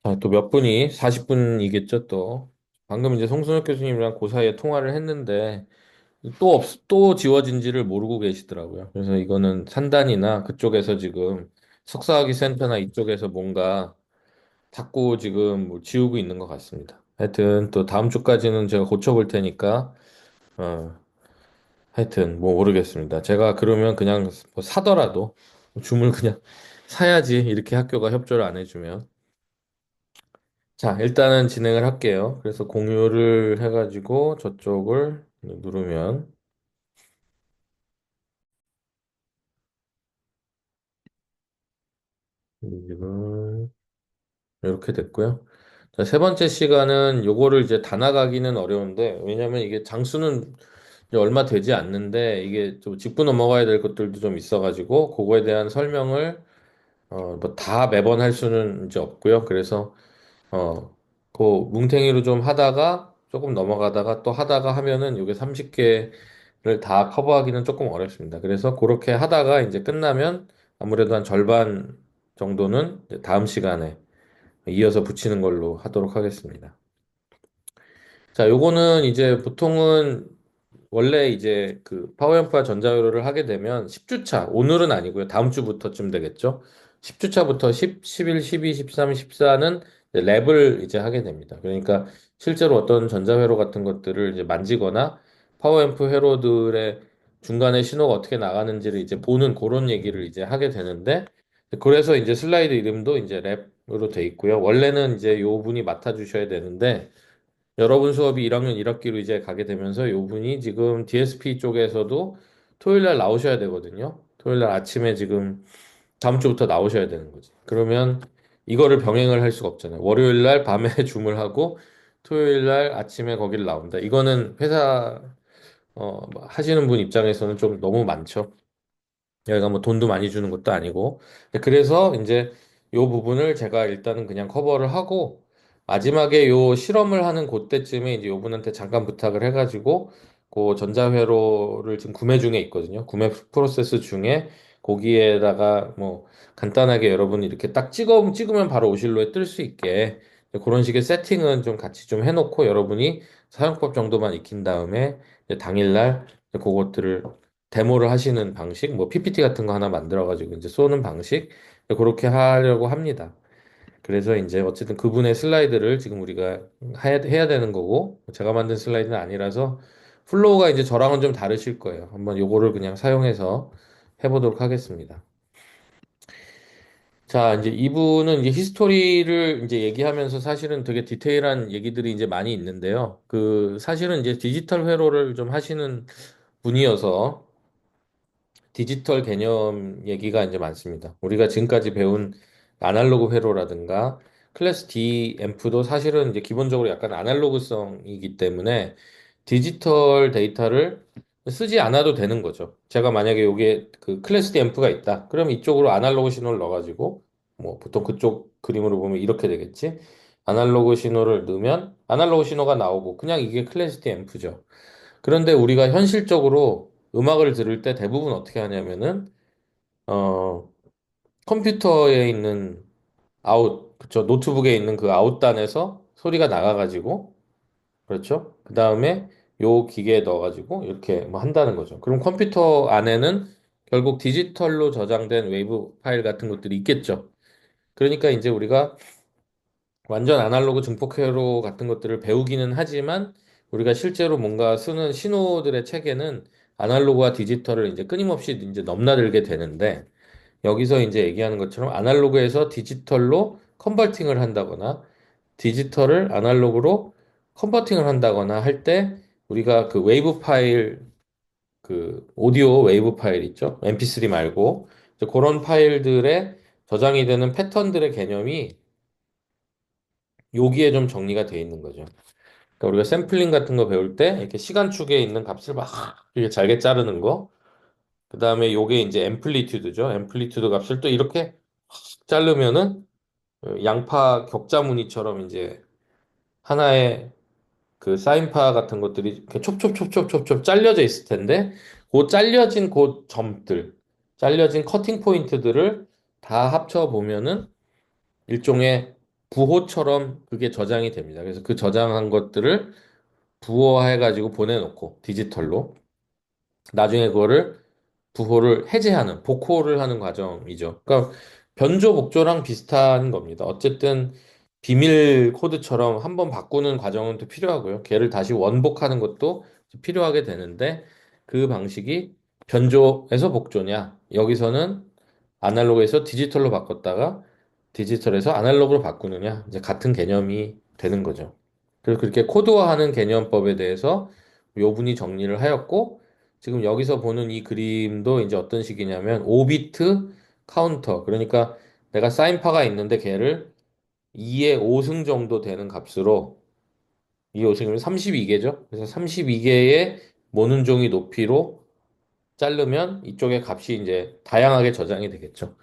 자, 또 몇 분이 40분이겠죠, 또. 방금 이제 송순혁 교수님이랑 그 사이에 통화를 했는데 또 지워진지를 모르고 계시더라고요. 그래서 이거는 산단이나 그쪽에서 지금 석사학위 센터나 이쪽에서 뭔가 자꾸 지금 뭐 지우고 있는 것 같습니다. 하여튼 또 다음 주까지는 제가 고쳐볼 테니까 어, 하여튼 뭐 모르겠습니다. 제가 그러면 그냥 뭐 사더라도 줌을 그냥 사야지 이렇게 학교가 협조를 안 해주면. 자, 일단은 진행을 할게요. 그래서 공유를 해가지고 저쪽을 누르면 지금 이렇게 됐고요. 자, 세 번째 시간은 요거를 이제 다 나가기는 어려운데 왜냐면 이게 장수는 이제 얼마 되지 않는데 이게 좀 짚고 넘어가야 될 것들도 좀 있어가지고 그거에 대한 설명을 뭐 다 매번 할 수는 이제 없고요. 그래서 어, 그 뭉탱이로 좀 하다가 조금 넘어가다가 또 하다가 하면은 이게 30개를 다 커버하기는 조금 어렵습니다. 그래서 그렇게 하다가 이제 끝나면 아무래도 한 절반 정도는 이제 다음 시간에 이어서 붙이는 걸로 하도록 하겠습니다. 자, 요거는 이제 보통은 원래 이제 그 파워앰프와 전자회로를 하게 되면 10주차, 오늘은 아니고요. 다음 주부터쯤 되겠죠. 10주차부터 10, 11, 12, 13, 14는 랩을 이제 하게 됩니다. 그러니까 실제로 어떤 전자회로 같은 것들을 이제 만지거나 파워앰프 회로들의 중간에 신호가 어떻게 나가는지를 이제 보는 그런 얘기를 이제 하게 되는데 그래서 이제 슬라이드 이름도 이제 랩으로 돼 있고요. 원래는 이제 요 분이 맡아주셔야 되는데 여러분 수업이 1학년 1학기로 이제 가게 되면서 요 분이 지금 DSP 쪽에서도 토요일 날 나오셔야 되거든요. 토요일 날 아침에 지금 다음 주부터 나오셔야 되는 거지. 그러면 이거를 병행을 할 수가 없잖아요. 월요일 날 밤에 줌을 하고 토요일 날 아침에 거기를 나온다. 이거는 회사 뭐 하시는 분 입장에서는 좀 너무 많죠. 여기가 뭐 돈도 많이 주는 것도 아니고. 그래서 이제 요 부분을 제가 일단은 그냥 커버를 하고 마지막에 요 실험을 하는 그때쯤에 이제 요 분한테 잠깐 부탁을 해가지고 그 전자회로를 지금 구매 중에 있거든요. 구매 프로세스 중에 거기에다가 뭐 간단하게 여러분이 이렇게 딱 찍으면 바로 오실로에 뜰 수 있게 그런 식의 세팅은 좀 같이 좀 해놓고 여러분이 사용법 정도만 익힌 다음에 이제 당일날 그것들을 데모를 하시는 방식, 뭐 PPT 같은 거 하나 만들어가지고 이제 쏘는 방식, 그렇게 하려고 합니다. 그래서 이제 어쨌든 그분의 슬라이드를 지금 우리가 해야 되는 거고, 제가 만든 슬라이드는 아니라서 플로우가 이제 저랑은 좀 다르실 거예요. 한번 요거를 그냥 사용해서 해보도록 하겠습니다. 자, 이제 이분은 이제 히스토리를 이제 얘기하면서 사실은 되게 디테일한 얘기들이 이제 많이 있는데요. 그 사실은 이제 디지털 회로를 좀 하시는 분이어서 디지털 개념 얘기가 이제 많습니다. 우리가 지금까지 배운 아날로그 회로라든가 클래스 D 앰프도 사실은 이제 기본적으로 약간 아날로그성이기 때문에 디지털 데이터를 쓰지 않아도 되는 거죠. 제가 만약에 여기에 그 클래스 D 앰프가 있다. 그럼 이쪽으로 아날로그 신호를 넣어가지고 뭐 보통 그쪽 그림으로 보면 이렇게 되겠지. 아날로그 신호를 넣으면 아날로그 신호가 나오고 그냥 이게 클래스 D 앰프죠. 그런데 우리가 현실적으로 음악을 들을 때 대부분 어떻게 하냐면은 어 컴퓨터에 있는 그쵸, 노트북에 있는 그 아웃단에서 소리가 나가가지고 그렇죠. 그 다음에 요 기계에 넣어가지고 이렇게 뭐 한다는 거죠. 그럼 컴퓨터 안에는 결국 디지털로 저장된 웨이브 파일 같은 것들이 있겠죠. 그러니까 이제 우리가 완전 아날로그 증폭 회로 같은 것들을 배우기는 하지만 우리가 실제로 뭔가 쓰는 신호들의 체계는 아날로그와 디지털을 이제 끊임없이 이제 넘나들게 되는데 여기서 이제 얘기하는 것처럼 아날로그에서 디지털로 컨버팅을 한다거나 디지털을 아날로그로 컨버팅을 한다거나 할 때 우리가 그 웨이브 파일 그 오디오 웨이브 파일 있죠? MP3 말고 이제 그런 파일들에 저장이 되는 패턴들의 개념이 여기에 좀 정리가 돼 있는 거죠. 그러니까 우리가 샘플링 같은 거 배울 때 이렇게 시간축에 있는 값을 막 이렇게 잘게 자르는 거. 그다음에 요게 이제 앰플리튜드죠. 앰플리튜드 값을 또 이렇게 자르면은 양파 격자 무늬처럼 이제 하나의 그 사인파 같은 것들이 이렇게 촉촉촉촉촉촉 잘려져 있을 텐데 그 잘려진 그 점들, 잘려진 커팅 포인트들을 다 합쳐 보면은 일종의 부호처럼 그게 저장이 됩니다. 그래서 그 저장한 것들을 부호해가지고 보내놓고 디지털로 나중에 그거를 부호를 해제하는 복호를 하는 과정이죠. 그러니까 변조 복조랑 비슷한 겁니다. 어쨌든 비밀 코드처럼 한번 바꾸는 과정은 또 필요하고요. 걔를 다시 원복하는 것도 필요하게 되는데 그 방식이 변조에서 복조냐? 여기서는 아날로그에서 디지털로 바꿨다가 디지털에서 아날로그로 바꾸느냐? 이제 같은 개념이 되는 거죠. 그래서 그렇게 코드화하는 개념법에 대해서 요 분이 정리를 하였고 지금 여기서 보는 이 그림도 이제 어떤 식이냐면 5비트 카운터. 그러니까 내가 사인파가 있는데 걔를 2의 5승 정도 되는 값으로 2의 5승이면 32개죠. 그래서 32개의 모는 종이 높이로 자르면 이쪽에 값이 이제 다양하게 저장이 되겠죠.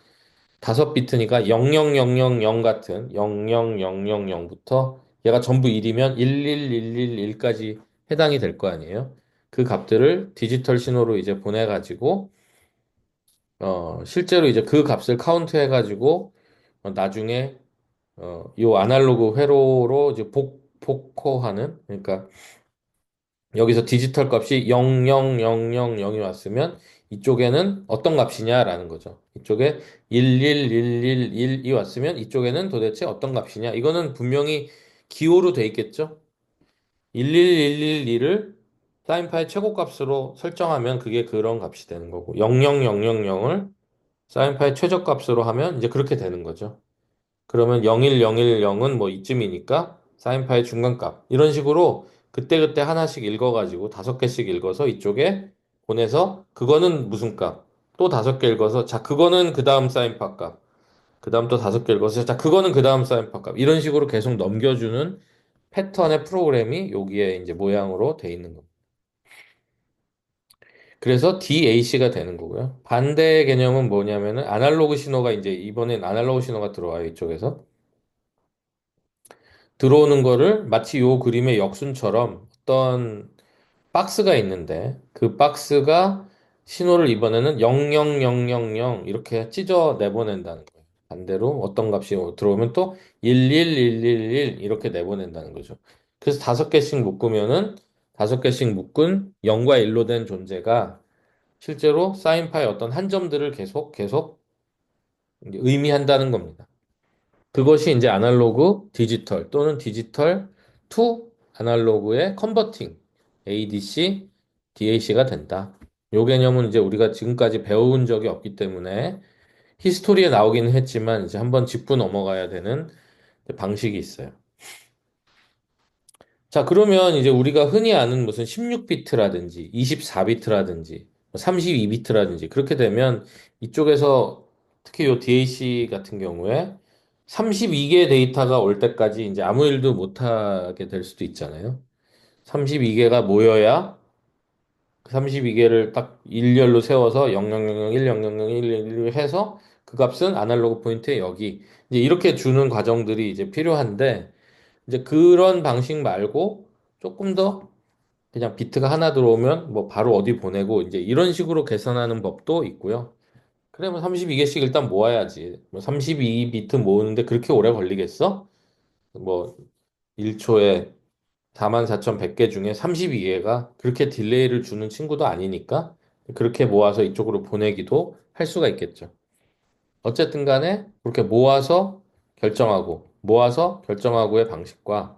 5비트니까 00000 같은 00000부터 얘가 전부 1이면 11111까지 해당이 될 거 아니에요. 그 값들을 디지털 신호로 이제 보내가지고 실제로 이제 그 값을 카운트 해가지고 나중에 요 아날로그 회로로 이제 복호하는 그러니까 여기서 디지털 값이 00000이 왔으면 이쪽에는 어떤 값이냐라는 거죠. 이쪽에 11111이 왔으면 이쪽에는 도대체 어떤 값이냐? 이거는 분명히 기호로 돼 있겠죠? 11111을 사인파의 최고값으로 설정하면 그게 그런 값이 되는 거고 00000을 사인파의 최저값으로 하면 이제 그렇게 되는 거죠. 그러면 01010은 뭐 이쯤이니까 사인파의 중간값. 이런 식으로 그때그때 하나씩 읽어가지고 5개씩 읽어서 이쪽에 보내서 그거는 무슨 값. 또 5개 읽어서 자, 그거는 그 다음 사인파 값. 그 다음 또 5개 읽어서 자, 그거는 그 다음 사인파 값. 이런 식으로 계속 넘겨주는 패턴의 프로그램이 여기에 이제 모양으로 돼 있는 겁니다. 그래서 DAC가 되는 거고요. 반대 개념은 뭐냐면은 아날로그 신호가 이제 이번엔 아날로그 신호가 들어와요, 이쪽에서. 들어오는 거를 마치 요 그림의 역순처럼 어떤 박스가 있는데 그 박스가 신호를 이번에는 00000 이렇게 찢어 내보낸다는 거예요. 반대로 어떤 값이 들어오면 또 11111 이렇게 내보낸다는 거죠. 그래서 5개씩 묶으면은 5개씩 묶은 0과 1로 된 존재가 실제로 사인파의 어떤 한 점들을 계속 이제 의미한다는 겁니다. 그것이 이제 아날로그 디지털 또는 디지털 투 아날로그의 컨버팅 ADC, DAC가 된다. 요 개념은 이제 우리가 지금까지 배운 적이 없기 때문에 히스토리에 나오기는 했지만 이제 한번 짚고 넘어가야 되는 방식이 있어요. 자, 그러면 이제 우리가 흔히 아는 무슨 16비트라든지 24비트라든지 32비트라든지 그렇게 되면 이쪽에서 특히 요 DAC 같은 경우에 32개 데이터가 올 때까지 이제 아무 일도 못 하게 될 수도 있잖아요. 32개가 모여야 그 32개를 딱 일렬로 세워서 0000, 1000, 1 해서 그 값은 아날로그 포인트에 여기 이제 이렇게 주는 과정들이 이제 필요한데 이제 그런 방식 말고 조금 더 그냥 비트가 하나 들어오면 뭐 바로 어디 보내고 이제 이런 식으로 계산하는 법도 있고요. 그래 뭐 32개씩 일단 모아야지. 뭐 32비트 모으는데 그렇게 오래 걸리겠어? 뭐 1초에 44,100개 중에 32개가 그렇게 딜레이를 주는 친구도 아니니까 그렇게 모아서 이쪽으로 보내기도 할 수가 있겠죠. 어쨌든 간에 그렇게 모아서 결정하고의 방식과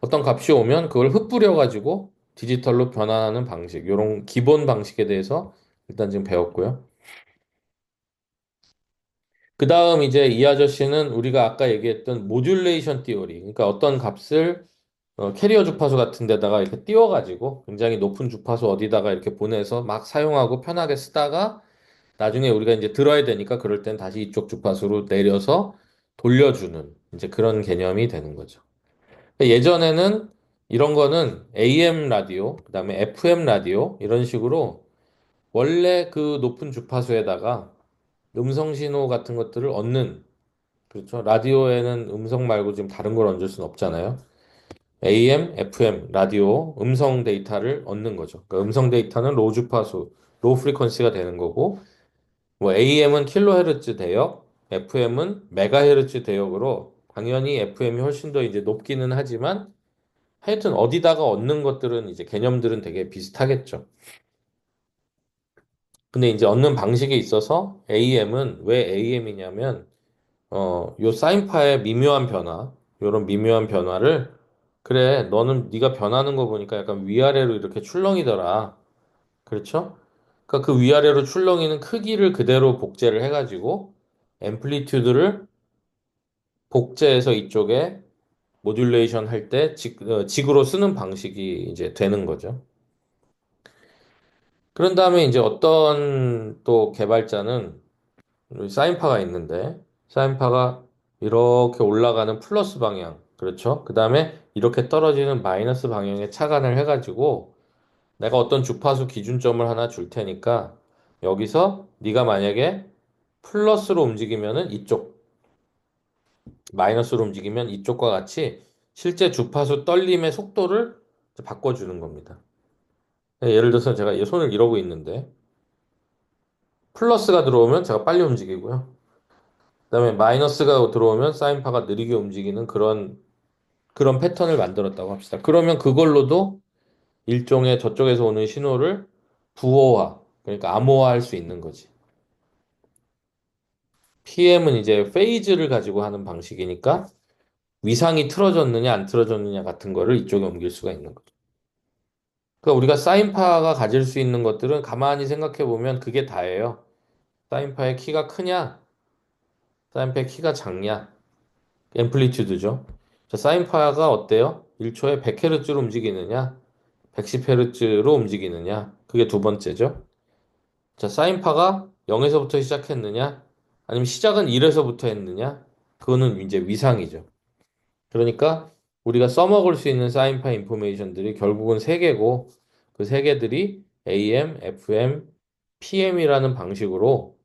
어떤 값이 오면 그걸 흩뿌려 가지고 디지털로 변환하는 방식, 이런 기본 방식에 대해서 일단 지금 배웠고요. 그 다음 이제 이 아저씨는 우리가 아까 얘기했던 모듈레이션 띠오리, 그러니까 어떤 값을 캐리어 주파수 같은 데다가 이렇게 띄워가지고 굉장히 높은 주파수 어디다가 이렇게 보내서 막 사용하고 편하게 쓰다가 나중에 우리가 이제 들어야 되니까 그럴 땐 다시 이쪽 주파수로 내려서 돌려주는 이제 그런 개념이 되는 거죠. 예전에는 이런 거는 AM 라디오, 그다음에 FM 라디오 이런 식으로 원래 그 높은 주파수에다가 음성 신호 같은 것들을 얻는 그렇죠. 라디오에는 음성 말고 지금 다른 걸 얹을 수는 없잖아요. AM, FM, 라디오, 음성 데이터를 얻는 거죠. 그러니까 음성 데이터는 로우 주파수, 로우 프리퀀시가 되는 거고, 뭐 AM은 킬로헤르츠 대역, FM은 메가헤르츠 대역으로 당연히 FM이 훨씬 더 이제 높기는 하지만 하여튼 어디다가 얻는 것들은 이제 개념들은 되게 비슷하겠죠. 근데 이제 얻는 방식에 있어서 AM은 왜 AM이냐면 요 사인파의 미묘한 변화, 요런 미묘한 변화를 그래, 너는 네가 변하는 거 보니까 약간 위아래로 이렇게 출렁이더라. 그렇죠? 그러니까 그 위아래로 출렁이는 크기를 그대로 복제를 해가지고 앰플리튜드를 복제해서 이쪽에 모듈레이션 할 때 직으로 쓰는 방식이 이제 되는 거죠. 그런 다음에 이제 어떤 또 개발자는 사인파가 있는데 사인파가 이렇게 올라가는 플러스 방향, 그렇죠? 그 다음에 이렇게 떨어지는 마이너스 방향에 착안을 해가지고 내가 어떤 주파수 기준점을 하나 줄 테니까 여기서 네가 만약에 플러스로 움직이면은 이쪽, 마이너스로 움직이면 이쪽과 같이 실제 주파수 떨림의 속도를 바꿔주는 겁니다. 예를 들어서 제가 이 손을 이러고 있는데 플러스가 들어오면 제가 빨리 움직이고요. 그다음에 마이너스가 들어오면 사인파가 느리게 움직이는 그런 패턴을 만들었다고 합시다. 그러면 그걸로도 일종의 저쪽에서 오는 신호를 부호화, 그러니까 암호화할 수 있는 거지. PM은 이제 페이즈를 가지고 하는 방식이니까 위상이 틀어졌느냐 안 틀어졌느냐 같은 거를 이쪽에 옮길 수가 있는 거죠. 그러니까 우리가 사인파가 가질 수 있는 것들은 가만히 생각해 보면 그게 다예요. 사인파의 키가 크냐, 사인파의 키가 작냐, 앰플리튜드죠. 자, 사인파가 어때요? 1초에 100Hz로 움직이느냐, 110Hz로 움직이느냐, 그게 두 번째죠. 자, 사인파가 0에서부터 시작했느냐, 아니면 시작은 1에서부터 했느냐, 그거는 이제 위상이죠. 그러니까 우리가 써먹을 수 있는 사인파 인포메이션들이 결국은 세 개고, 그 세 개들이 AM, FM, PM이라는 방식으로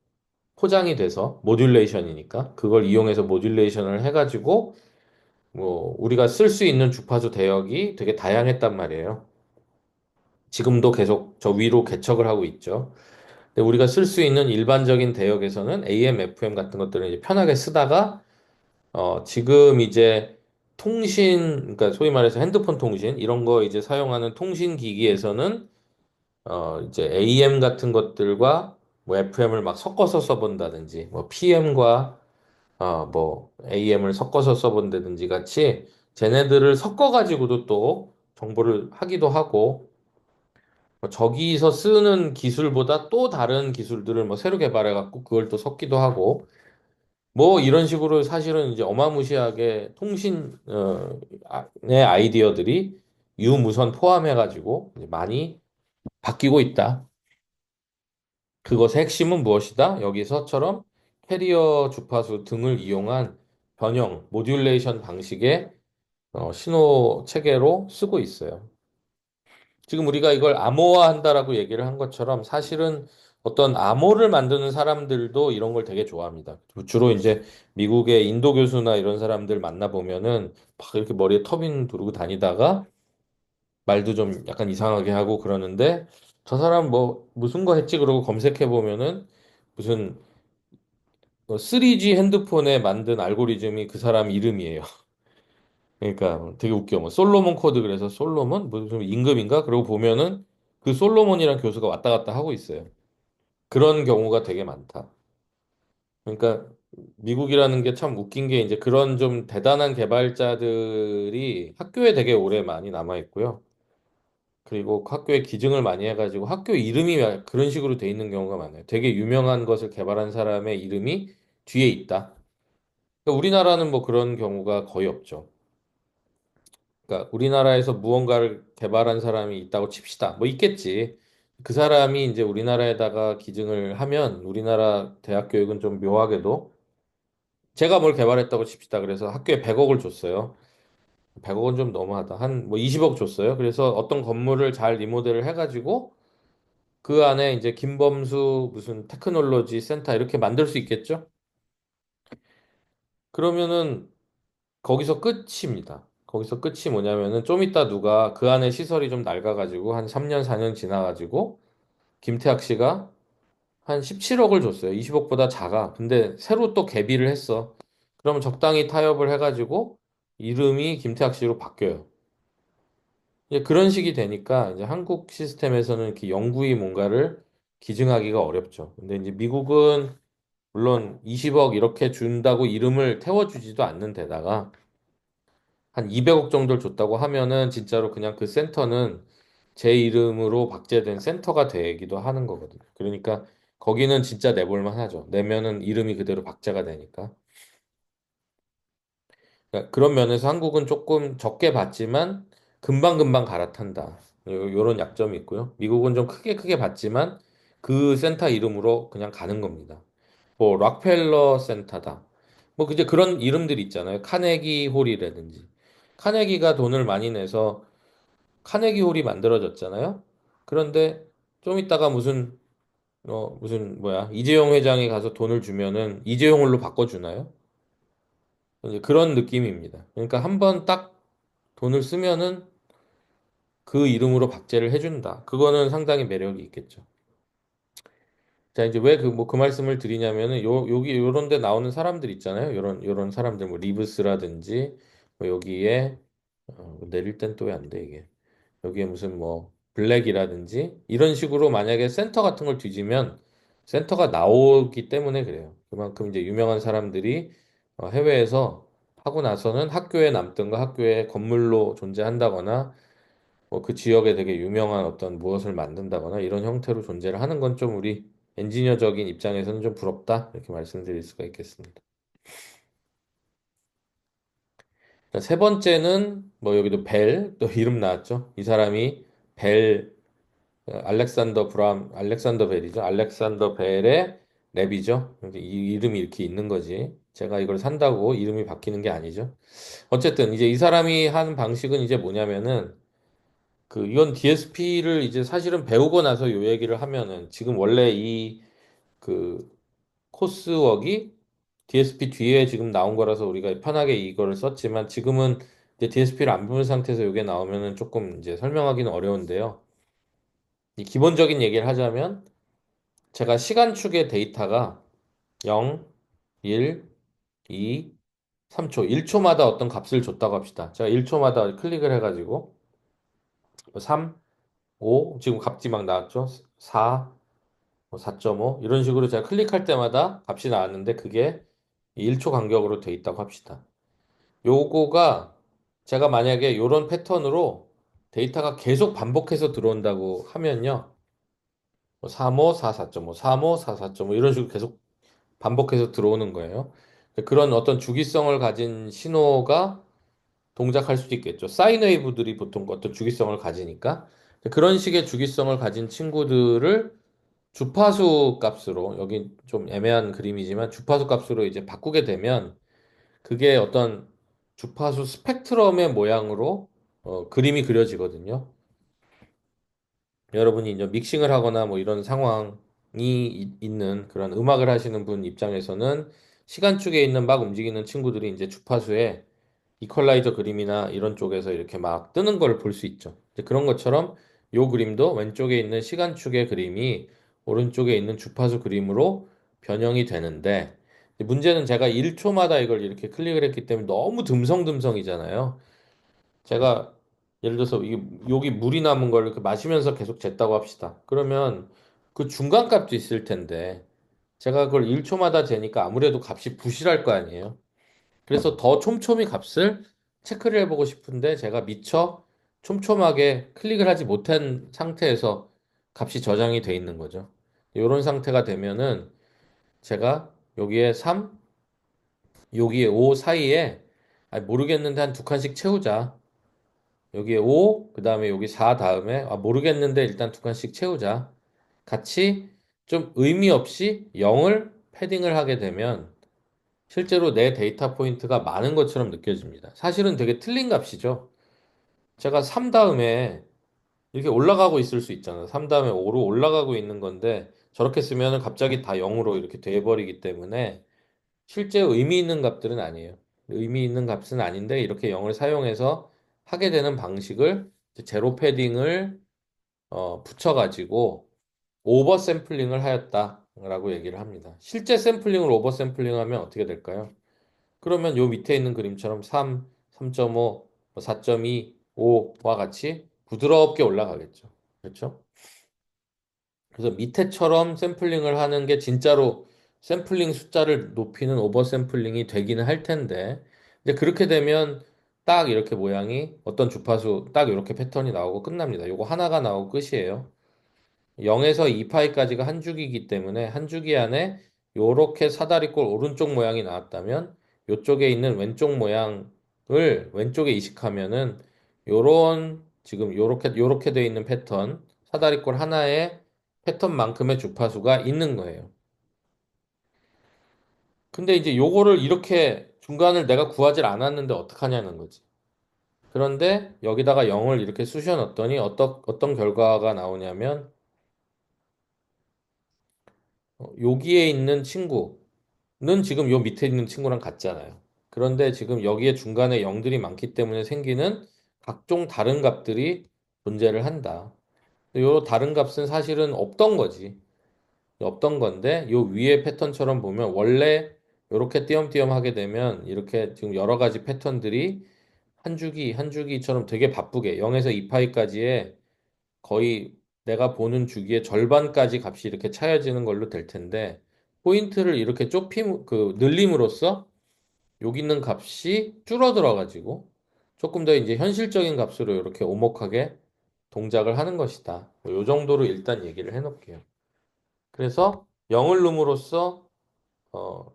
포장이 돼서 모듈레이션이니까 그걸 이용해서 모듈레이션을 해가지고 뭐 우리가 쓸 수 있는 주파수 대역이 되게 다양했단 말이에요. 지금도 계속 저 위로 개척을 하고 있죠. 근데 우리가 쓸 수 있는 일반적인 대역에서는 AM, FM 같은 것들은 이제 편하게 쓰다가 지금 이제 그러니까 소위 말해서 핸드폰 통신 이런 거 이제 사용하는 통신 기기에서는 이제 AM 같은 것들과 뭐 FM을 막 섞어서 써본다든지 뭐 PM과 뭐 AM을 섞어서 써본다든지 같이 쟤네들을 섞어가지고도 또 정보를 하기도 하고 뭐 저기서 쓰는 기술보다 또 다른 기술들을 뭐 새로 개발해갖고 그걸 또 섞기도 하고 뭐 이런 식으로 사실은 이제 어마무시하게 통신의 아이디어들이 유무선 포함해가지고 이제 많이 바뀌고 있다. 그것의 핵심은 무엇이다? 여기서처럼 캐리어 주파수 등을 이용한 변형, 모듈레이션 방식의 신호 체계로 쓰고 있어요. 지금 우리가 이걸 암호화한다라고 얘기를 한 것처럼 사실은 어떤 암호를 만드는 사람들도 이런 걸 되게 좋아합니다. 주로 이제 미국의 인도 교수나 이런 사람들 만나보면은 막 이렇게 머리에 터빈 두르고 다니다가 말도 좀 약간 이상하게 하고 그러는데 저 사람 뭐 무슨 거 했지 그러고 검색해 보면은 무슨 3G 핸드폰에 만든 알고리즘이 그 사람 이름이에요. 그러니까 되게 웃겨. 뭐 솔로몬 코드 그래서 솔로몬 무슨 임금인가? 그러고 보면은 그 솔로몬이란 교수가 왔다 갔다 하고 있어요. 그런 경우가 되게 많다. 그러니까 미국이라는 게 참 웃긴 게 이제 그런 좀 대단한 개발자들이 학교에 되게 오래 많이 남아 있고요. 그리고 학교에 기증을 많이 해가지고 학교 이름이 그런 식으로 돼 있는 경우가 많아요. 되게 유명한 것을 개발한 사람의 이름이 뒤에 있다. 그러니까 우리나라는 뭐 그런 경우가 거의 없죠. 그러니까 우리나라에서 무언가를 개발한 사람이 있다고 칩시다. 뭐 있겠지. 그 사람이 이제 우리나라에다가 기증을 하면 우리나라 대학 교육은 좀 묘하게도 제가 뭘 개발했다고 칩시다. 그래서 학교에 100억을 줬어요. 100억은 좀 너무하다. 한 뭐 20억 줬어요. 그래서 어떤 건물을 잘 리모델을 해가지고 그 안에 이제 김범수 무슨 테크놀로지 센터 이렇게 만들 수 있겠죠? 그러면은 거기서 끝입니다. 거기서 끝이 뭐냐면은 좀 이따 누가 그 안에 시설이 좀 낡아가지고 한 3년, 4년 지나가지고 김태학 씨가 한 17억을 줬어요. 20억보다 작아. 근데 새로 또 개비를 했어. 그러면 적당히 타협을 해가지고 이름이 김태학 씨로 바뀌어요. 이제 그런 식이 되니까 이제 한국 시스템에서는 이렇게 영구히 뭔가를 기증하기가 어렵죠. 근데 이제 미국은 물론 20억 이렇게 준다고 이름을 태워주지도 않는 데다가 한 200억 정도를 줬다고 하면은 진짜로 그냥 그 센터는 제 이름으로 박제된 센터가 되기도 하는 거거든요. 그러니까 거기는 진짜 내볼만 하죠. 내면은 이름이 그대로 박제가 되니까. 그러니까 그런 면에서 한국은 조금 적게 받지만 금방금방 갈아탄다. 요런 약점이 있고요. 미국은 좀 크게 받지만 그 센터 이름으로 그냥 가는 겁니다. 뭐 락펠러 센터다. 뭐 이제 그런 이름들이 있잖아요. 카네기 홀이라든지. 카네기가 돈을 많이 내서 카네기 홀이 만들어졌잖아요. 그런데 좀 있다가 무슨 뭐야 이재용 회장이 가서 돈을 주면은 이재용 홀로 바꿔주나요? 이제 그런 느낌입니다. 그러니까 한번 딱 돈을 쓰면은 그 이름으로 박제를 해준다. 그거는 상당히 매력이 있겠죠. 자, 이제 왜 그 말씀을 드리냐면은 여기 요런 데 나오는 사람들 있잖아요. 요런 사람들 뭐 리브스라든지 뭐 여기에 내릴 땐 또 왜 안 돼, 이게. 여기에 무슨 뭐 블랙이라든지 이런 식으로 만약에 센터 같은 걸 뒤지면 센터가 나오기 때문에 그래요. 그만큼 이제 유명한 사람들이 해외에서 하고 나서는 학교에 남든가 학교에 건물로 존재한다거나 뭐 그 지역에 되게 유명한 어떤 무엇을 만든다거나 이런 형태로 존재를 하는 건 좀 우리 엔지니어적인 입장에서는 좀 부럽다 이렇게 말씀드릴 수가 있겠습니다. 자, 세 번째는 뭐 여기도 벨 또 이름 나왔죠. 이 사람이 벨 알렉산더 벨이죠. 알렉산더 벨의 랩이죠. 이 이름이 이렇게 있는 거지. 제가 이걸 산다고 이름이 바뀌는 게 아니죠. 어쨌든 이제 이 사람이 하는 방식은 이제 뭐냐면은 이건 DSP를 이제 사실은 배우고 나서 요 얘기를 하면은 지금 원래 이 그 코스웍이 DSP 뒤에 지금 나온 거라서 우리가 편하게 이거를 썼지만 지금은 이제 DSP를 안 배운 상태에서 이게 나오면은 조금 이제 설명하기는 어려운데요. 이 기본적인 얘기를 하자면 제가 시간축의 데이터가 0, 1, 2, 3초, 1초마다 어떤 값을 줬다고 합시다. 제가 1초마다 클릭을 해가지고 3, 5, 지금 값이 막 나왔죠? 4, 4.5 이런 식으로 제가 클릭할 때마다 값이 나왔는데 그게 1초 간격으로 돼 있다고 합시다. 요거가 제가 만약에 요런 패턴으로 데이터가 계속 반복해서 들어온다고 하면요. 3.5, 4, 4.5, 3.5, 4, 4.5 이런 식으로 계속 반복해서 들어오는 거예요. 그런 어떤 주기성을 가진 신호가 동작할 수도 있겠죠. 사인 웨이브들이 보통 어떤 주기성을 가지니까 그런 식의 주기성을 가진 친구들을 주파수 값으로 여기 좀 애매한 그림이지만 주파수 값으로 이제 바꾸게 되면 그게 어떤 주파수 스펙트럼의 모양으로 그림이 그려지거든요. 여러분이 이제 믹싱을 하거나 뭐 이런 상황이 있는 그런 음악을 하시는 분 입장에서는 시간축에 있는 막 움직이는 친구들이 이제 주파수에 이퀄라이저 그림이나 이런 쪽에서 이렇게 막 뜨는 걸 볼 수 있죠. 이제 그런 것처럼 요 그림도 왼쪽에 있는 시간축의 그림이 오른쪽에 있는 주파수 그림으로 변형이 되는데 문제는 제가 1초마다 이걸 이렇게 클릭을 했기 때문에 너무 듬성듬성이잖아요. 제가 예를 들어서 이게 여기 물이 남은 걸 이렇게 마시면서 계속 쟀다고 합시다. 그러면 그 중간 값도 있을 텐데 제가 그걸 1초마다 재니까 아무래도 값이 부실할 거 아니에요. 그래서 더 촘촘히 값을 체크를 해보고 싶은데 제가 미처 촘촘하게 클릭을 하지 못한 상태에서 값이 저장이 돼 있는 거죠. 이런 상태가 되면은 제가 여기에 3, 여기에 5 사이에 모르겠는데 한 두 칸씩 채우자. 여기에 5, 그 다음에 여기 4 다음에 모르겠는데 일단 두 칸씩 채우자. 같이 좀 의미 없이 0을 패딩을 하게 되면 실제로 내 데이터 포인트가 많은 것처럼 느껴집니다. 사실은 되게 틀린 값이죠. 제가 3 다음에 이렇게 올라가고 있을 수 있잖아요. 3 다음에 5로 올라가고 있는 건데 저렇게 쓰면 갑자기 다 0으로 이렇게 돼버리기 때문에 실제 의미 있는 값들은 아니에요. 의미 있는 값은 아닌데 이렇게 0을 사용해서 하게 되는 방식을 이제 제로 패딩을 붙여가지고 오버 샘플링을 하였다라고 얘기를 합니다. 실제 샘플링을 오버 샘플링하면 어떻게 될까요? 그러면 요 밑에 있는 그림처럼 3, 3.5, 4.2, 5와 같이 부드럽게 올라가겠죠. 그렇죠? 그래서 밑에처럼 샘플링을 하는 게 진짜로 샘플링 숫자를 높이는 오버 샘플링이 되기는 할 텐데, 이제 그렇게 되면 딱 이렇게 모양이 어떤 주파수 딱 이렇게 패턴이 나오고 끝납니다. 요거 하나가 나오고 끝이에요. 0에서 2파이까지가 한 주기이기 때문에 한 주기 안에 요렇게 사다리꼴 오른쪽 모양이 나왔다면 요쪽에 있는 왼쪽 모양을 왼쪽에 이식하면은 요런 지금 요렇게 돼 있는 패턴 사다리꼴 하나에 패턴만큼의 주파수가 있는 거예요. 근데 이제 요거를 이렇게 중간을 내가 구하지 않았는데 어떡하냐는 거지. 그런데 여기다가 0을 이렇게 쑤셔 넣었더니 어떤 결과가 나오냐면 여기에 있는 친구는 지금 요 밑에 있는 친구랑 같잖아요. 그런데 지금 여기에 중간에 0들이 많기 때문에 생기는 각종 다른 값들이 존재를 한다. 요 다른 값은 사실은 없던 거지. 없던 건데 요 위에 패턴처럼 보면 원래 이렇게 띄엄띄엄 하게 되면 이렇게 지금 여러 가지 패턴들이 한 주기 한 주기처럼 되게 바쁘게 0에서 2파이까지의 거의 내가 보는 주기의 절반까지 값이 이렇게 차여지는 걸로 될 텐데 포인트를 이렇게 늘림으로써 여기 있는 값이 줄어들어 가지고 조금 더 이제 현실적인 값으로 이렇게 오목하게 동작을 하는 것이다. 뭐요 정도로 일단 얘기를 해놓을게요. 그래서 0을 넣음으로써 어,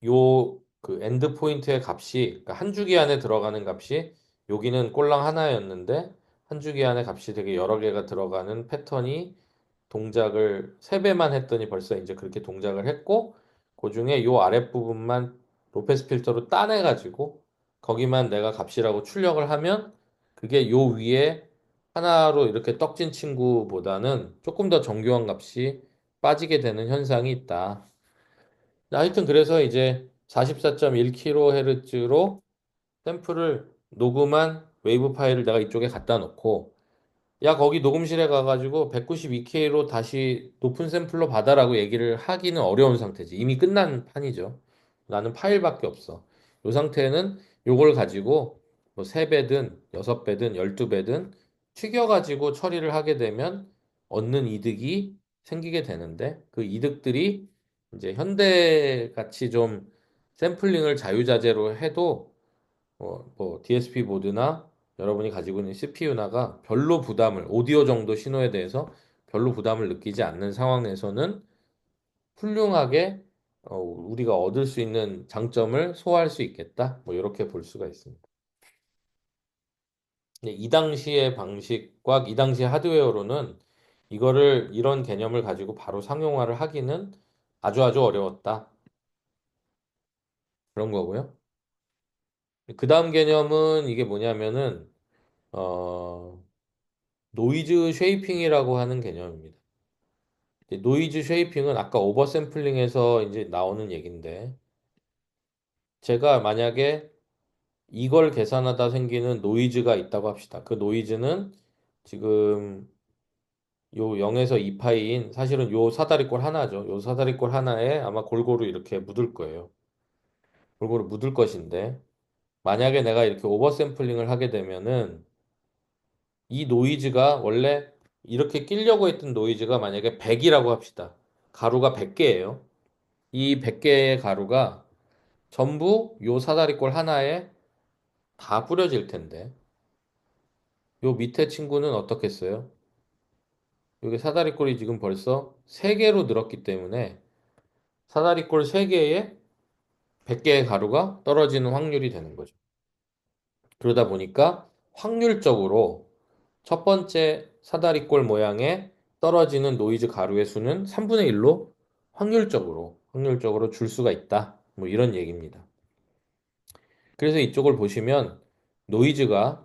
요 그 엔드 포인트의 값이 그러니까 한 주기 안에 들어가는 값이 여기는 꼴랑 하나였는데 한 주기 안에 값이 되게 여러 개가 들어가는 패턴이 동작을 세배만 했더니 벌써 이제 그렇게 동작을 했고 그중에 요 아랫부분만 로페스 필터로 따내가지고 거기만 내가 값이라고 출력을 하면 그게 요 위에 하나로 이렇게 떡진 친구보다는 조금 더 정교한 값이 빠지게 되는 현상이 있다. 하여튼 그래서 이제 44.1kHz로 샘플을 녹음한 웨이브 파일을 내가 이쪽에 갖다 놓고 야 거기 녹음실에 가가지고 192K로 다시 높은 샘플로 받아라고 얘기를 하기는 어려운 상태지. 이미 끝난 판이죠. 나는 파일밖에 없어. 이 상태에는 요걸 가지고 뭐 3배든 6배든 12배든 튀겨가지고 처리를 하게 되면 얻는 이득이 생기게 되는데 그 이득들이 이제 현대같이 좀 샘플링을 자유자재로 해도 뭐 DSP 보드나 여러분이 가지고 있는 CPU나가 별로 부담을 오디오 정도 신호에 대해서 별로 부담을 느끼지 않는 상황에서는 훌륭하게 우리가 얻을 수 있는 장점을 소화할 수 있겠다. 뭐 이렇게 볼 수가 있습니다. 근데 이 당시의 방식과 이 당시의 하드웨어로는 이거를 이런 개념을 가지고 바로 상용화를 하기는 아주 아주 어려웠다. 그런 거고요. 그 다음 개념은 이게 뭐냐면은 어, 노이즈 쉐이핑이라고 하는 개념입니다. 이제 노이즈 쉐이핑은 아까 오버샘플링에서 이제 나오는 얘기인데 제가 만약에 이걸 계산하다 생기는 노이즈가 있다고 합시다. 그 노이즈는 지금 요 0에서 2파이인 사실은 요 사다리꼴 하나죠. 요 사다리꼴 하나에 아마 골고루 이렇게 묻을 거예요. 골고루 묻을 것인데 만약에 내가 이렇게 오버샘플링을 하게 되면은 이 노이즈가 원래 이렇게 끼려고 했던 노이즈가 만약에 100이라고 합시다. 가루가 100개예요. 이 100개의 가루가 전부 요 사다리꼴 하나에 다 뿌려질 텐데 요 밑에 친구는 어떻겠어요? 여기 사다리꼴이 지금 벌써 3개로 늘었기 때문에 사다리꼴 3개에 100개의 가루가 떨어지는 확률이 되는 거죠. 그러다 보니까 확률적으로 첫 번째 사다리꼴 모양에 떨어지는 노이즈 가루의 수는 3분의 1로 확률적으로 줄 수가 있다. 뭐 이런 얘기입니다. 그래서 이쪽을 보시면 노이즈가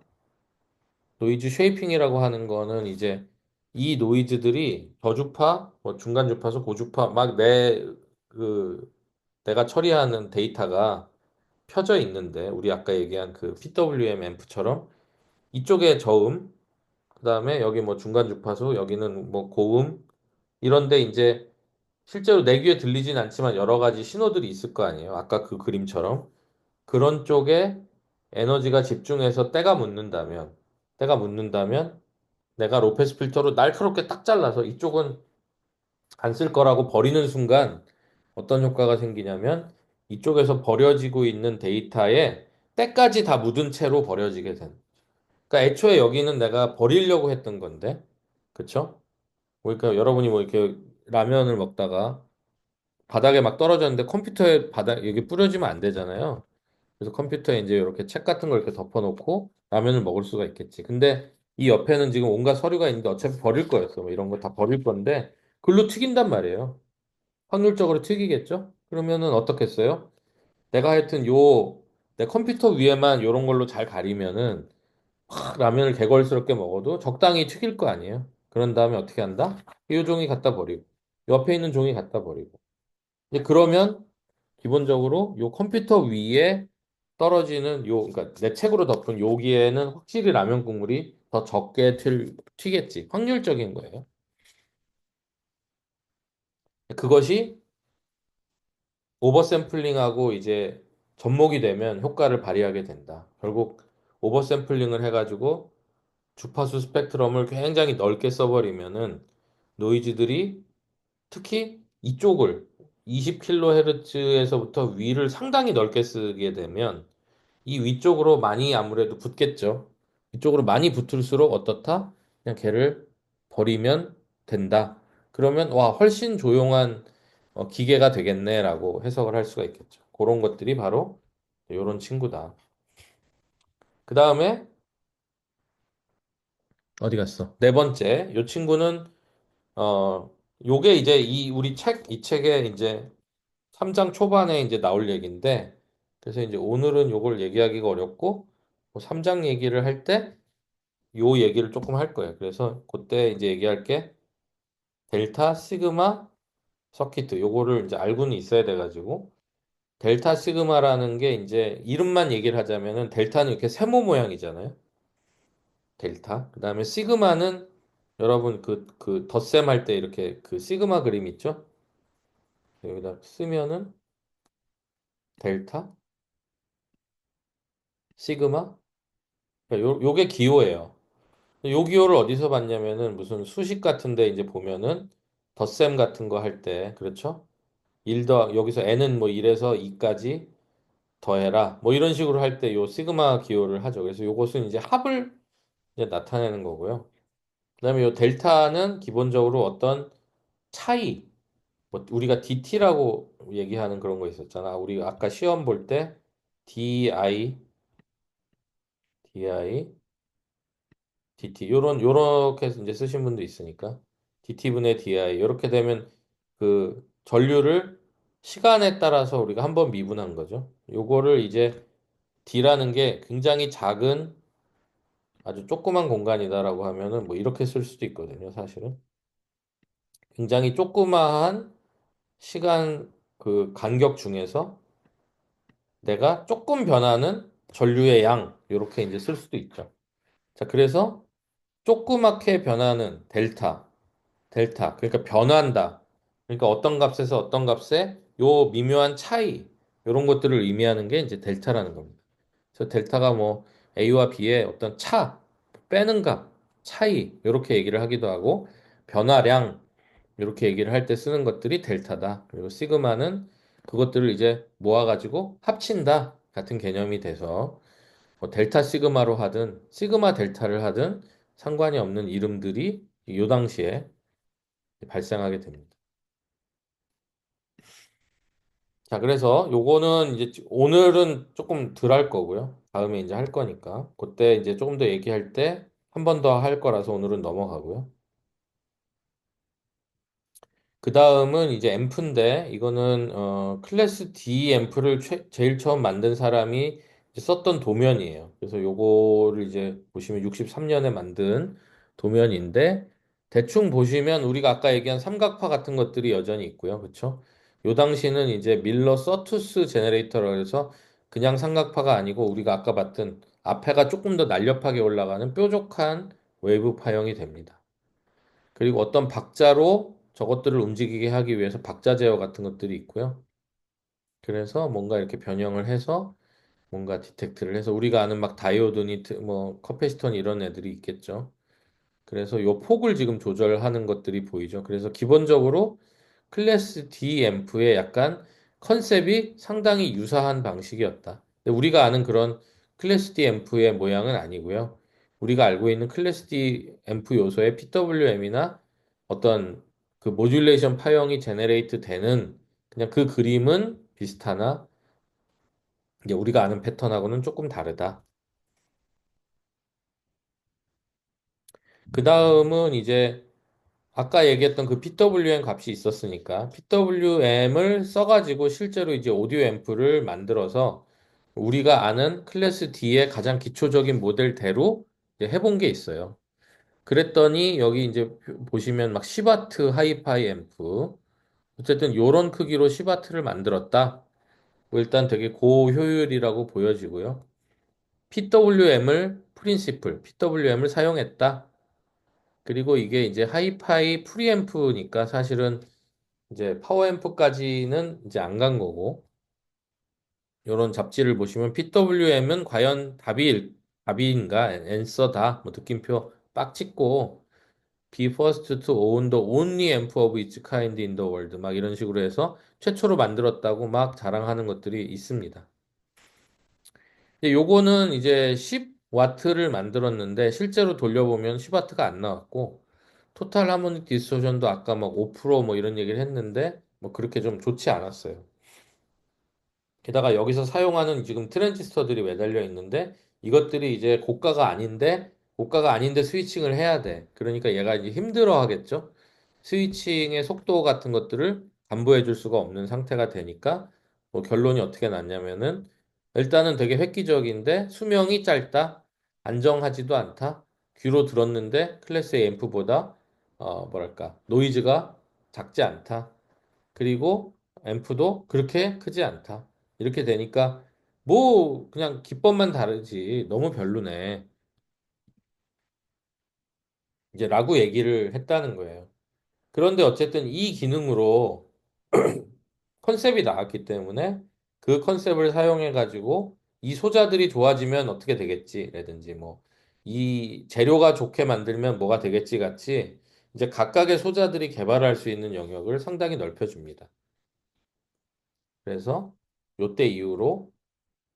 노이즈 쉐이핑이라고 하는 거는 이제 이 노이즈들이 저주파, 뭐 중간 주파수, 고주파 막 내가 처리하는 데이터가 펴져 있는데 우리 아까 얘기한 그 PWM 앰프처럼 이쪽에 저음, 그다음에 여기 뭐 중간 주파수, 여기는 뭐 고음 이런데 이제 실제로 내 귀에 들리진 않지만 여러 가지 신호들이 있을 거 아니에요. 아까 그 그림처럼. 그런 쪽에 에너지가 집중해서 때가 묻는다면 내가 로페스 필터로 날카롭게 딱 잘라서 이쪽은 안 쓸 거라고 버리는 순간 어떤 효과가 생기냐면 이쪽에서 버려지고 있는 데이터에 때까지 다 묻은 채로 버려지게 된. 그러니까 애초에 여기는 내가 버리려고 했던 건데, 그쵸? 그러니까 여러분이 뭐 이렇게 라면을 먹다가 바닥에 막 떨어졌는데 컴퓨터에 바닥 여기 뿌려지면 안 되잖아요. 그래서 컴퓨터에 이제 이렇게 책 같은 걸 이렇게 덮어놓고 라면을 먹을 수가 있겠지. 근데 이 옆에는 지금 온갖 서류가 있는데 어차피 버릴 거였어. 뭐 이런 거 다 버릴 건데 글로 튀긴단 말이에요. 확률적으로 튀기겠죠? 그러면은 어떻겠어요? 내가 하여튼 내 컴퓨터 위에만 이런 걸로 잘 가리면은 막 라면을 개걸스럽게 먹어도 적당히 튀길 거 아니에요? 그런 다음에 어떻게 한다? 이 종이 갖다 버리고 옆에 있는 종이 갖다 버리고 이제 그러면 기본적으로 요 컴퓨터 위에 떨어지는 그러니까 내 책으로 덮은 여기에는 확실히 라면 국물이 더 적게 튀겠지. 확률적인 거예요. 그것이 오버샘플링하고 이제 접목이 되면 효과를 발휘하게 된다. 결국 오버샘플링을 해가지고 주파수 스펙트럼을 굉장히 넓게 써버리면은 노이즈들이 특히 이쪽을 20kHz에서부터 위를 상당히 넓게 쓰게 되면 이 위쪽으로 많이 아무래도 붙겠죠. 이쪽으로 많이 붙을수록 어떻다? 그냥 걔를 버리면 된다. 그러면 와 훨씬 조용한 기계가 되겠네라고 해석을 할 수가 있겠죠. 그런 것들이 바로 이런 친구다. 그 다음에 어디 갔어? 네 번째, 이 친구는 요게 이제 이 책의 이제 3장 초반에 이제 나올 얘기인데, 그래서 이제 오늘은 요걸 얘기하기가 어렵고, 3장 얘기를 할 때, 요 얘기를 조금 할 거예요. 그래서 그때 이제 얘기할게 델타 시그마 서키트 요거를 이제 알고는 있어야 돼가지고 델타 시그마라는 게 이제 이름만 얘기를 하자면은 델타는 이렇게 세모 모양이잖아요. 델타. 그다음에 시그마는 여러분 그 덧셈 할 때 이렇게 그 시그마 그림 있죠? 여기다 쓰면은 델타 시그마 그러니까 요게 기호예요. 요 기호를 어디서 봤냐면은 무슨 수식 같은데 이제 보면은 덧셈 같은 거 할 때 그렇죠? 1 여기서 n은 뭐 1에서 2까지 더해라. 뭐 이런 식으로 할 때 요 시그마 기호를 하죠. 그래서 요것은 이제 합을 이제 나타내는 거고요. 그다음에 요 델타는 기본적으로 어떤 차이, 뭐 우리가 DT라고 얘기하는 그런 거 있었잖아. 우리 아까 시험 볼 때 DI, DI, DT 요렇게 이제 쓰신 분도 있으니까 DT분의 DI 요렇게 되면 그 전류를 시간에 따라서 우리가 한번 미분한 거죠. 요거를 이제 D라는 게 굉장히 작은 아주 조그만 공간이다라고 하면은 뭐 이렇게 쓸 수도 있거든요, 사실은. 굉장히 조그마한 시간 그 간격 중에서 내가 조금 변하는 전류의 양, 이렇게 이제 쓸 수도 있죠. 자, 그래서 조그맣게 변하는 그러니까 변한다. 그러니까 어떤 값에서 어떤 값에 요 미묘한 차이, 이런 것들을 의미하는 게 이제 델타라는 겁니다. 그래서 델타가 뭐 A와 B의 어떤 빼는 값, 차이, 이렇게 얘기를 하기도 하고, 변화량, 이렇게 얘기를 할 때 쓰는 것들이 델타다. 그리고 시그마는 그것들을 이제 모아가지고 합친다. 같은 개념이 돼서, 뭐 델타 시그마로 하든, 시그마 델타를 하든 상관이 없는 이름들이 요 당시에 발생하게 됩니다. 자, 그래서 요거는 이제 오늘은 조금 덜 할 거고요. 다음에 이제 할 거니까. 그때 이제 조금 더 얘기할 때 한 번 더 할 거라서 오늘은 넘어가고요. 그 다음은 이제 앰프인데 이거는 클래스 D 앰프를 제일 처음 만든 사람이 이제 썼던 도면이에요. 그래서 요거를 이제 보시면 63년에 만든 도면인데 대충 보시면 우리가 아까 얘기한 삼각파 같은 것들이 여전히 있고요. 그렇죠? 요 당시는 이제 밀러 서투스 제너레이터라고 해서 그냥 삼각파가 아니고 우리가 아까 봤던 앞에가 조금 더 날렵하게 올라가는 뾰족한 웨이브 파형이 됩니다. 그리고 어떤 박자로 저것들을 움직이게 하기 위해서 박자 제어 같은 것들이 있고요. 그래서 뭔가 이렇게 변형을 해서 뭔가 디텍트를 해서 우리가 아는 막 다이오드 니트 뭐 커패시턴 이런 애들이 있겠죠. 그래서 요 폭을 지금 조절하는 것들이 보이죠. 그래서 기본적으로 클래스 D 앰프의 약간 컨셉이 상당히 유사한 방식이었다. 근데 우리가 아는 그런 클래스 D 앰프의 모양은 아니고요. 우리가 알고 있는 클래스 D 앰프 요소의 PWM이나 어떤 그 모듈레이션 파형이 제네레이트 되는 그냥 그 그림은 비슷하나 이제 우리가 아는 패턴하고는 조금 다르다. 그 다음은 이제 아까 얘기했던 그 PWM 값이 있었으니까 PWM을 써가지고 실제로 이제 오디오 앰프를 만들어서 우리가 아는 클래스 D의 가장 기초적인 모델대로 이제 해본 게 있어요. 그랬더니 여기 이제 보시면 막 10와트 하이파이 앰프 어쨌든 요런 크기로 10와트를 만들었다. 일단 되게 고효율이라고 보여지고요. PWM을 사용했다. 그리고 이게 이제 하이파이 프리앰프니까 사실은 이제 파워앰프까지는 이제 안 간 거고, 이런 잡지를 보시면 PWM은 과연 답인가? 앤서다. 뭐 느낌표 빡 찍고, Be first to own the only amp of its kind in the world. 막 이런 식으로 해서 최초로 만들었다고 막 자랑하는 것들이 있습니다. 근데 요거는 이제 10와트를 만들었는데 실제로 돌려보면 10와트가 안 나왔고 토탈 하모닉 디스토션도 아까 막 5%뭐 이런 얘기를 했는데 뭐 그렇게 좀 좋지 않았어요. 게다가 여기서 사용하는 지금 트랜지스터들이 매달려 있는데 이것들이 이제 고가가 아닌데 스위칭을 해야 돼. 그러니까 얘가 이제 힘들어 하겠죠. 스위칭의 속도 같은 것들을 담보해 줄 수가 없는 상태가 되니까 뭐 결론이 어떻게 났냐면은 일단은 되게 획기적인데 수명이 짧다. 안정하지도 않다. 귀로 들었는데 클래스 A 앰프보다 뭐랄까 노이즈가 작지 않다. 그리고 앰프도 그렇게 크지 않다. 이렇게 되니까 뭐 그냥 기법만 다르지 너무 별로네. 이제 라고 얘기를 했다는 거예요. 그런데 어쨌든 이 기능으로 컨셉이 나왔기 때문에 그 컨셉을 사용해 가지고 이 소자들이 좋아지면 어떻게 되겠지? 라든지 뭐 이 재료가 좋게 만들면 뭐가 되겠지 같이 이제 각각의 소자들이 개발할 수 있는 영역을 상당히 넓혀줍니다. 그래서 요때 이후로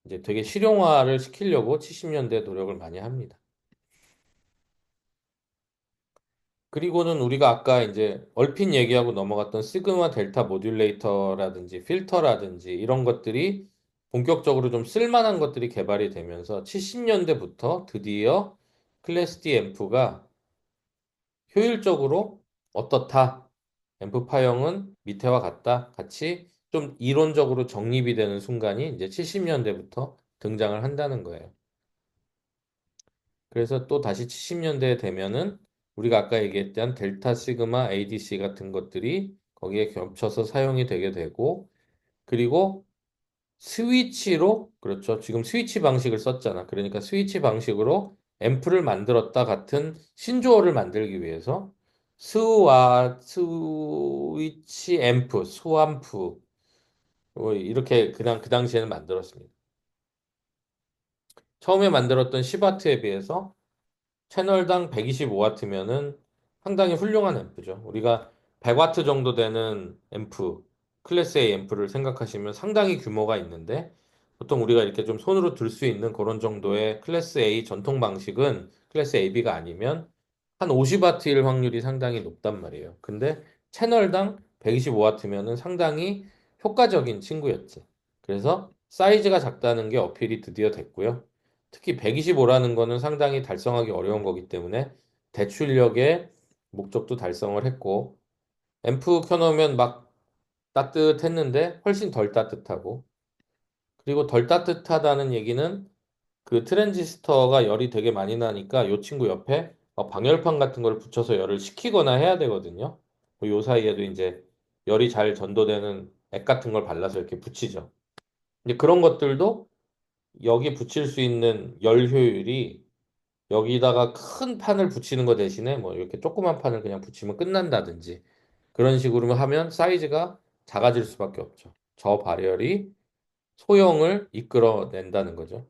이제 되게 실용화를 시키려고 70년대 노력을 많이 합니다. 그리고는 우리가 아까 이제 얼핏 얘기하고 넘어갔던 시그마 델타 모듈레이터라든지 필터라든지 이런 것들이 본격적으로 좀 쓸만한 것들이 개발이 되면서 70년대부터 드디어 클래스 D 앰프가 효율적으로 어떻다. 앰프파형은 밑에와 같다. 같이 좀 이론적으로 정립이 되는 순간이 이제 70년대부터 등장을 한다는 거예요. 그래서 또 다시 70년대에 되면은 우리가 아까 얘기했던 델타 시그마 ADC 같은 것들이 거기에 겹쳐서 사용이 되게 되고 그리고 스위치로 그렇죠. 지금 스위치 방식을 썼잖아. 그러니까 스위치 방식으로 앰프를 만들었다 같은 신조어를 만들기 위해서 스위치 앰프, 스왑프 이렇게 그냥 그 당시에는 만들었습니다. 처음에 만들었던 10와트에 비해서 채널당 125와트면은 상당히 훌륭한 앰프죠. 우리가 100와트 정도 되는 앰프, 클래스 A 앰프를 생각하시면 상당히 규모가 있는데 보통 우리가 이렇게 좀 손으로 들 수 있는 그런 정도의 클래스 A 전통 방식은 클래스 AB가 아니면 한 50와트일 확률이 상당히 높단 말이에요. 근데 채널당 125와트면은 상당히 효과적인 친구였지. 그래서 사이즈가 작다는 게 어필이 드디어 됐고요. 특히 125라는 거는 상당히 달성하기 어려운 거기 때문에 대출력의 목적도 달성을 했고 앰프 켜놓으면 막 따뜻했는데 훨씬 덜 따뜻하고 그리고 덜 따뜻하다는 얘기는 그 트랜지스터가 열이 되게 많이 나니까 요 친구 옆에 방열판 같은 걸 붙여서 열을 식히거나 해야 되거든요. 요 사이에도 이제 열이 잘 전도되는 액 같은 걸 발라서 이렇게 붙이죠. 이제 그런 것들도 여기 붙일 수 있는 열 효율이 여기다가 큰 판을 붙이는 거 대신에 뭐 이렇게 조그만 판을 그냥 붙이면 끝난다든지 그런 식으로 하면 사이즈가 작아질 수밖에 없죠. 저 발열이 소형을 이끌어낸다는 거죠.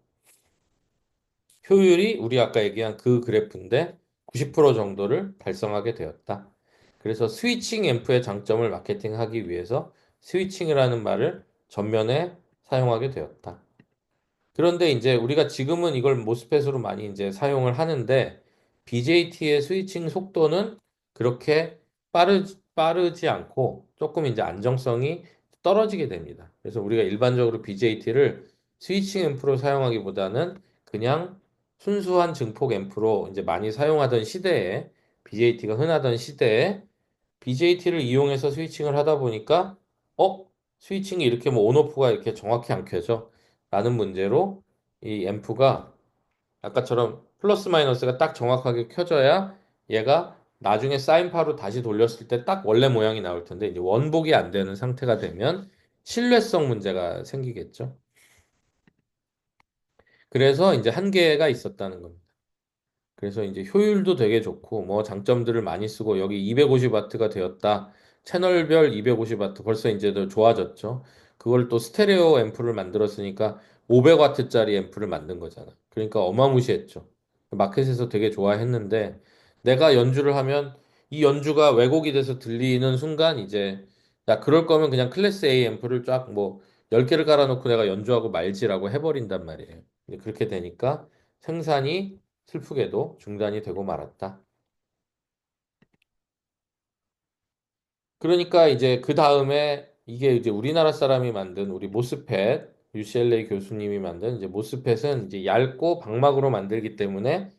효율이 우리 아까 얘기한 그 그래프인데 90% 정도를 달성하게 되었다. 그래서 스위칭 앰프의 장점을 마케팅하기 위해서 스위칭이라는 말을 전면에 사용하게 되었다. 그런데 이제 우리가 지금은 이걸 모스펫으로 많이 이제 사용을 하는데 BJT의 스위칭 속도는 그렇게 빠르지 않고 조금 이제 안정성이 떨어지게 됩니다. 그래서 우리가 일반적으로 BJT를 스위칭 앰프로 사용하기보다는 그냥 순수한 증폭 앰프로 이제 많이 사용하던 시대에 BJT가 흔하던 시대에 BJT를 이용해서 스위칭을 하다 보니까 어? 스위칭이 이렇게 뭐 온오프가 이렇게 정확히 안 켜져. 라는 문제로 이 앰프가 아까처럼 플러스 마이너스가 딱 정확하게 켜져야 얘가 나중에 사인파로 다시 돌렸을 때 딱 원래 모양이 나올 텐데 이제 원복이 안 되는 상태가 되면 신뢰성 문제가 생기겠죠. 그래서 이제 한계가 있었다는 겁니다. 그래서 이제 효율도 되게 좋고 뭐 장점들을 많이 쓰고 여기 250와트가 되었다. 채널별 250와트 벌써 이제 더 좋아졌죠. 그걸 또 스테레오 앰프를 만들었으니까 500와트짜리 앰프를 만든 거잖아. 그러니까 어마무시했죠. 마켓에서 되게 좋아했는데 내가 연주를 하면 이 연주가 왜곡이 돼서 들리는 순간 이제 야 그럴 거면 그냥 클래스 A 앰프를 쫙 뭐 10개를 깔아놓고 내가 연주하고 말지라고 해버린단 말이에요. 근데 그렇게 되니까 생산이 슬프게도 중단이 되고 말았다. 그러니까 이제 그 다음에 이게 이제 우리나라 사람이 만든 우리 모스펫, UCLA 교수님이 만든 이제 모스펫은 이제 얇고 방막으로 만들기 때문에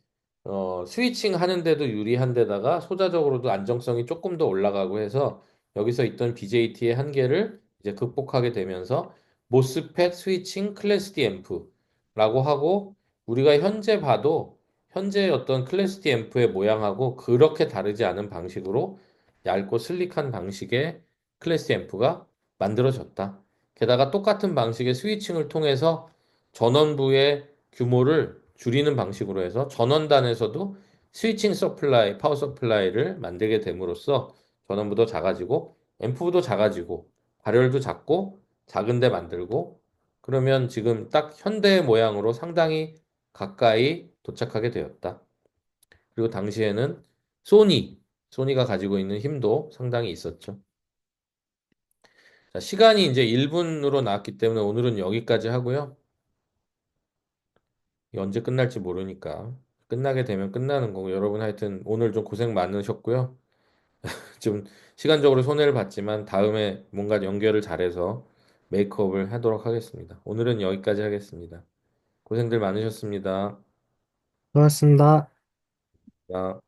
스위칭 하는데도 유리한 데다가 소자적으로도 안정성이 조금 더 올라가고 해서 여기서 있던 BJT의 한계를 이제 극복하게 되면서 모스펫 스위칭 클래스 D 앰프라고 하고 우리가 현재 봐도 현재 어떤 클래스 D 앰프의 모양하고 그렇게 다르지 않은 방식으로 얇고 슬릭한 방식의 클래스 앰프가 만들어졌다. 게다가 똑같은 방식의 스위칭을 통해서 전원부의 규모를 줄이는 방식으로 해서 전원단에서도 스위칭 서플라이, 파워 서플라이를 만들게 됨으로써 전원부도 작아지고 앰프도 작아지고 발열도 작고 작은데 만들고 그러면 지금 딱 현대 모양으로 상당히 가까이 도착하게 되었다. 그리고 당시에는 소니가 가지고 있는 힘도 상당히 있었죠. 자, 시간이 이제 1분으로 나왔기 때문에 오늘은 여기까지 하고요. 이게 언제 끝날지 모르니까. 끝나게 되면 끝나는 거고, 여러분 하여튼 오늘 좀 고생 많으셨고요. 좀 시간적으로 손해를 봤지만 다음에 뭔가 연결을 잘해서 메이크업을 하도록 하겠습니다. 오늘은 여기까지 하겠습니다. 고생들 많으셨습니다. 고맙습니다. 아.